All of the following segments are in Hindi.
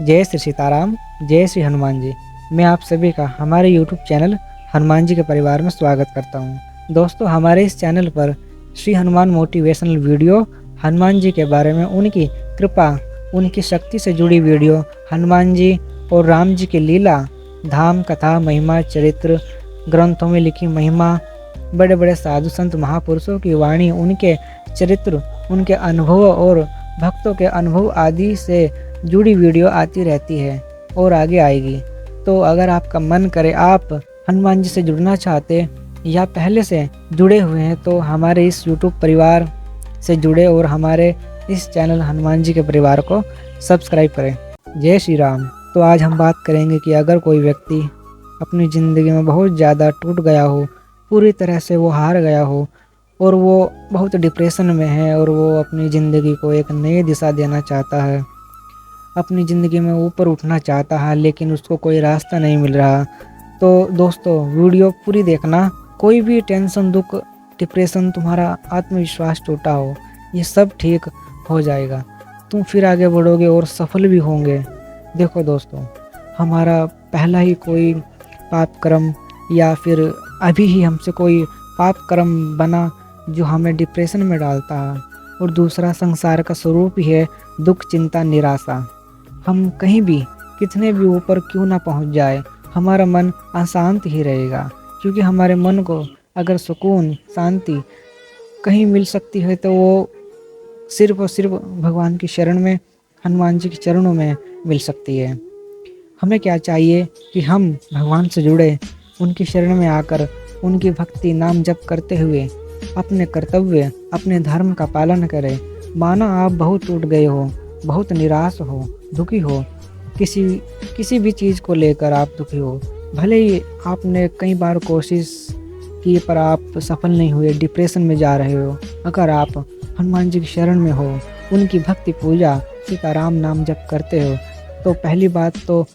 जय श्री सीताराम, जय श्री हनुमान जी। मैं आप सभी का हमारे यूट्यूब चैनल हनुमान जी के परिवार में स्वागत करता हूं। दोस्तों, हमारे इस चैनल पर श्री हनुमान मोटिवेशनल वीडियो, हनुमान जी के बारे में, उनकी कृपा, उनकी शक्ति से जुड़ी वीडियो, हनुमान जी और राम जी की लीला, धाम, कथा, महिमा, चरित्र, ग्रंथों में लिखी महिमा, बड़े बड़े साधु संत महापुरुषों की वाणी, उनके चरित्र, उनके अनुभव और भक्तों के अनुभव आदि से जुड़ी वीडियो आती रहती है और आगे आएगी। तो अगर आपका मन करे, आप हनुमान जी से जुड़ना चाहते या पहले से जुड़े हुए हैं, तो हमारे इस यूट्यूब परिवार से जुड़े और हमारे इस चैनल हनुमान जी के परिवार को सब्सक्राइब करें। जय श्री राम। तो आज हम बात करेंगे कि अगर कोई व्यक्ति अपनी ज़िंदगी में बहुत ज़्यादा टूट गया हो, पूरी तरह से वो हार गया हो और वो बहुत डिप्रेशन में है और वो अपनी ज़िंदगी को एक नई दिशा देना चाहता है, अपनी ज़िंदगी में ऊपर उठना चाहता है, लेकिन उसको कोई रास्ता नहीं मिल रहा, तो दोस्तों वीडियो पूरी देखना। कोई भी टेंशन, दुख, डिप्रेशन, तुम्हारा आत्मविश्वास टूटा हो, ये सब ठीक हो जाएगा। तुम फिर आगे बढ़ोगे और सफल भी होंगे। देखो दोस्तों, हमारा पहला ही कोई पाप कर्म या फिर अभी ही हमसे कोई पाप कर्म बना जो हमें डिप्रेशन में डालता है, और दूसरा संसार का स्वरूप ही है दुख, चिंता, निराशा। हम कहीं भी कितने भी ऊपर क्यों ना पहुंच जाए, हमारा मन अशांत ही रहेगा, क्योंकि हमारे मन को अगर सुकून, शांति कहीं मिल सकती है तो वो सिर्फ और सिर्फ भगवान की शरण में, हनुमान जी के चरणों में मिल सकती है। हमें क्या चाहिए कि हम भगवान से जुड़े, उनकी शरण में आकर उनकी भक्ति, नाम जप करते हुए अपने कर्तव्य, अपने धर्म का पालन करें। माना आप बहुत टूट गए हो, बहुत निराश हो, दुखी हो, किसी भी चीज़ को लेकर आप दुखी हो, भले ही आपने कई बार कोशिश की पर आप सफल नहीं हुए, डिप्रेशन में जा रहे हो, अगर आप हनुमान जी की शरण में हो, उनकी भक्ति, पूजा, सीताराम नाम जप करते हो, तो पहली बात तो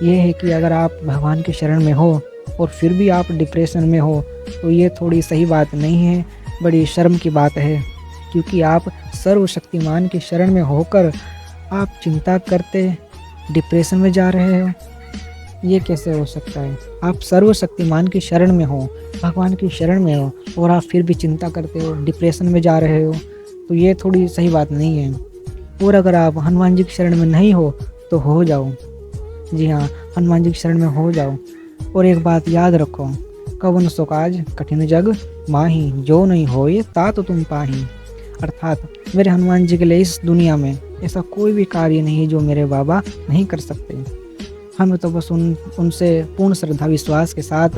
ये है कि अगर आप भगवान की शरण में हो और फिर भी आप डिप्रेशन में हो, तो ये थोड़ी सही बात नहीं है, बड़ी शर्म की बात है, क्योंकि आप सर्वशक्तिमान की शरण में होकर आप चिंता करते डिप्रेशन में जा रहे हो। ये कैसे हो सकता है? आप सर्वशक्तिमान की शरण में हो, भगवान की शरण में हो, और आप फिर भी चिंता करते हो, डिप्रेशन में जा रहे हो, तो ये थोड़ी सही बात नहीं है। और अगर आप हनुमान जी की शरण में नहीं हो तो हो जाओ। जी हाँ, हनुमान जी की शरण में हो जाओ। और एक बात याद रखो, कवन सो काज कठिन जग माही, जो नहीं होए तात तुम पाही। अर्थात मेरे हनुमान जी के लिए इस दुनिया में ऐसा कोई भी कार्य नहीं जो मेरे बाबा नहीं कर सकते। हमें तो बस उनसे पूर्ण श्रद्धा, विश्वास के साथ,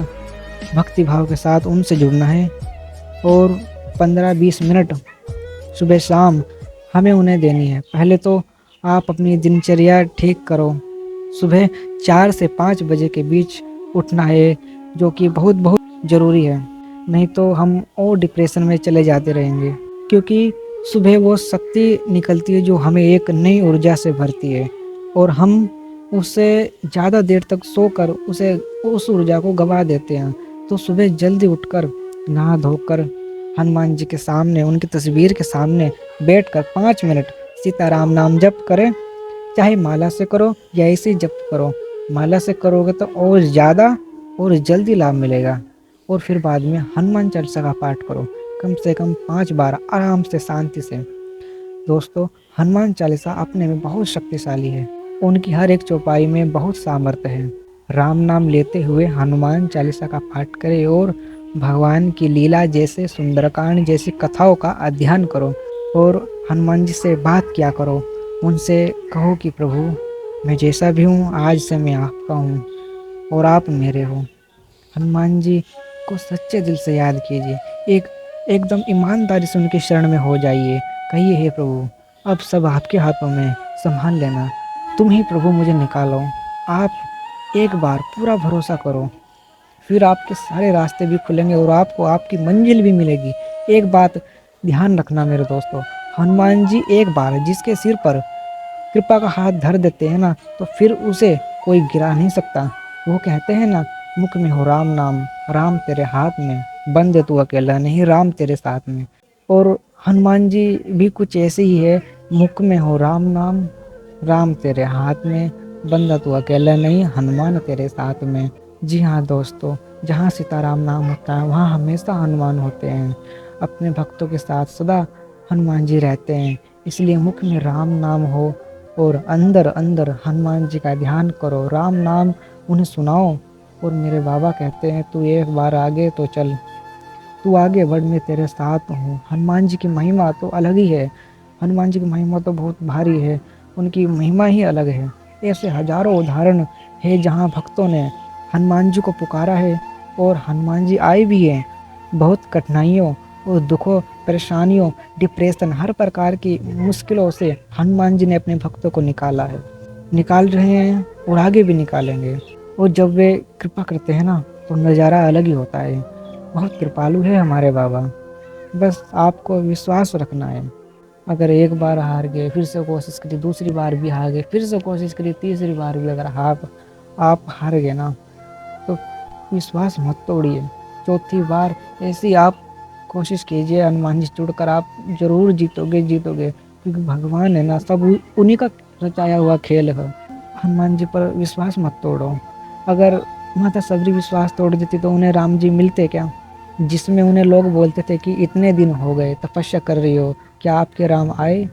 भक्ति भाव के साथ उनसे जुड़ना है, और 15-20 मिनट सुबह शाम हमें उन्हें देनी है। पहले तो आप अपनी दिनचर्या ठीक करो। सुबह 4 से 5 बजे के बीच उठना है, जो कि बहुत बहुत ज़रूरी है, नहीं तो हम और डिप्रेशन में चले जाते रहेंगे। क्योंकि सुबह वो शक्ति निकलती है जो हमें एक नई ऊर्जा से भरती है, और हम उससे ज़्यादा देर तक सोकर उस ऊर्जा को गवा देते हैं। तो सुबह जल्दी उठकर, नहा धोकर हनुमान जी के सामने, उनकी तस्वीर के सामने बैठकर 5 मिनट सीताराम नाम जप करें। चाहे माला से करो या ऐसे ही जप करो। माला से करोगे तो और ज़्यादा और जल्दी लाभ मिलेगा। और फिर बाद में हनुमान चालीसा का पाठ करो, कम से कम 5 बार आराम से, शांति से। दोस्तों, हनुमान चालीसा अपने में बहुत शक्तिशाली है, उनकी हर एक चौपाई में बहुत सामर्थ्य है। राम नाम लेते हुए हनुमान चालीसा का पाठ करें और भगवान की लीला जैसे सुंदरकांड जैसी कथाओं का अध्ययन करो, और हनुमान जी से बात किया करो। उनसे कहो कि प्रभु, मैं जैसा भी हूँ, आज से मैं आपका हूँ और आप मेरे हो। हनुमान जी को सच्चे दिल से याद कीजिए, एकदम ईमानदारी से उनकी शरण में हो जाइए। कहिए, हे प्रभु, अब सब आपके हाथों में, संभाल लेना, तुम ही प्रभु मुझे निकालो। आप एक बार पूरा भरोसा करो, फिर आपके सारे रास्ते भी खुलेंगे और आपको आपकी मंजिल भी मिलेगी। एक बात ध्यान रखना मेरे दोस्तों, हनुमान जी एक बार जिसके सिर पर कृपा का हाथ धर देते हैं ना, तो फिर उसे कोई गिरा नहीं सकता। वो कहते हैं ना, मुख में हो राम नाम, राम तेरे हाथ में, बंदे तू अकेला नहीं, राम तेरे साथ में। और हनुमान जी भी कुछ ऐसे ही है, मुख में हो राम नाम, राम तेरे हाथ में, बंदा तू अकेला नहीं, हनुमान तेरे साथ में। जी हाँ दोस्तों, जहाँ सीताराम नाम होता है वहाँ हमेशा हनुमान होते हैं। अपने भक्तों के साथ सदा हनुमान जी रहते हैं। इसलिए मुख में राम नाम हो और अंदर अंदर हनुमान जी का ध्यान करो, राम नाम उन्हें सुनाओ। और मेरे बाबा कहते हैं, तू एक बार आगे तो चल, तू आगे बढ़, मैं तेरे साथ हूँ। हनुमान जी की महिमा तो अलग ही है। हनुमान जी की महिमा तो बहुत भारी है, उनकी महिमा ही अलग है। ऐसे हजारों उदाहरण है जहाँ भक्तों ने हनुमान जी को पुकारा है और हनुमान जी आए भी हैं। बहुत कठिनाइयों और दुखों, परेशानियों, डिप्रेशन, हर प्रकार की मुश्किलों से हनुमान जी ने अपने भक्तों को निकाला है, निकाल रहे हैं और आगे भी निकालेंगे। और जब वे कृपा करते हैं ना, तो नज़ारा अलग ही होता है। बहुत कृपालु है हमारे बाबा। बस आपको विश्वास रखना है। अगर एक बार हार गए, फिर से कोशिश करी, दूसरी बार भी हार गए, फिर से कोशिश करी, तीसरी बार भी अगर आप हार गए ना, तो विश्वास मत तोड़िए। चौथी बार ऐसी आप कोशिश कीजिए, हनुमान जी जुड़कर आप ज़रूर जीतोगे, जीतोगे। क्योंकि भगवान है ना, सब उन्हीं का रचाया हुआ खेल है। हनुमान जी पर विश्वास मत तोड़ो। अगर माता सबरी विश्वास तोड़ देती तो उन्हें राम जी मिलते क्या? जिसमें उन्हें लोग बोलते थे कि इतने दिन हो गए तपस्या कर रही हो, क्या आपके राम आए?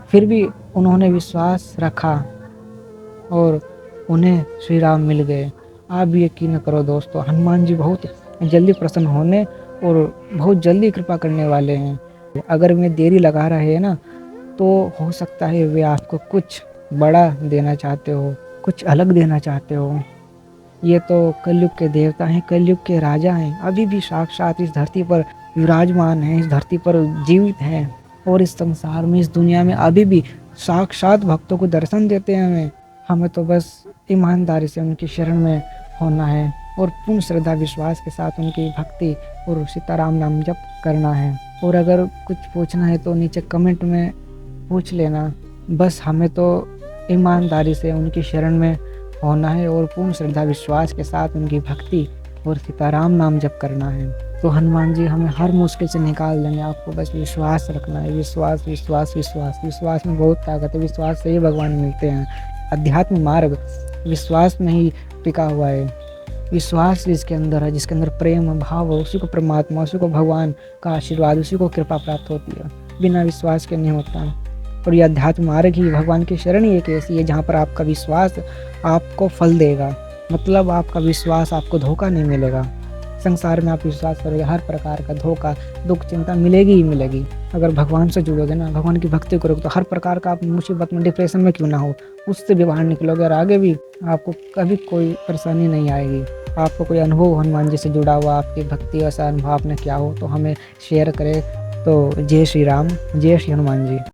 फिर भी उन्होंने विश्वास रखा और उन्हें श्री राम मिल गए। आप भी यकीन करो दोस्तों, हनुमान जी बहुत जल्दी प्रसन्न होने और बहुत जल्दी कृपा करने वाले हैं। अगर वे देरी लगा रहे हैं ना, तो हो सकता है वे आपको कुछ बड़ा देना चाहते हो, कुछ अलग देना चाहते हो। ये तो कलयुग के देवता हैं, कलयुग के राजा हैं, अभी भी साक्षात इस धरती पर विराजमान हैं, इस धरती पर जीवित हैं और इस संसार में, इस दुनिया में अभी भी साक्षात भक्तों को दर्शन देते हैं। हमें तो बस ईमानदारी से उनकी शरण में होना है और पूर्ण श्रद्धा विश्वास के साथ उनकी भक्ति और सीताराम नाम जप करना है। और अगर कुछ पूछना है तो नीचे कमेंट में पूछ लेना। बस हमें तो ईमानदारी से उनकी शरण में होना है और पूर्ण श्रद्धा विश्वास के साथ उनकी भक्ति और सीताराम नाम जप करना है। तो हनुमान जी हमें हर मुश्किल से निकाल देंगे। आपको बस विश्वास रखना है। विश्वास विश्वास विश्वास, विश्वास में बहुत ताकत है। विश्वास से ही भगवान मिलते हैं। अध्यात्म मार्ग विश्वास में ही टिका हुआ है। विश्वास जिसके अंदर है, जिसके अंदर प्रेम भाव हो, उसी को परमात्मा, उसी को भगवान का आशीर्वाद, उसी को कृपा प्राप्त होती है। बिना विश्वास के नहीं होता। और यह अध्यात्म मार्ग ही, भगवान की शरण ही एक ऐसी है जहाँ पर आपका विश्वास आपको फल देगा। मतलब आपका विश्वास, आपको धोखा नहीं मिलेगा। संसार में आप विश्वास करोगे, हर प्रकार का धोखा, दुख, चिंता मिलेगी ही मिलेगी। अगर भगवान से जुड़ोगे ना, भगवान की भक्ति करोगे, तो हर प्रकार का आप मुसीबत में, डिप्रेशन में क्यों ना हो, उससे भी बाहर निकलोगे और आगे भी आपको कभी कोई परेशानी नहीं आएगी। आपको कोई अनुभव हनुमान जी से जुड़ा हुआ, आपकी भक्ति ऐसा अनुभव आपने किया हो तो हमें शेयर करें। तो जय श्री राम, जय श्री हनुमान जी।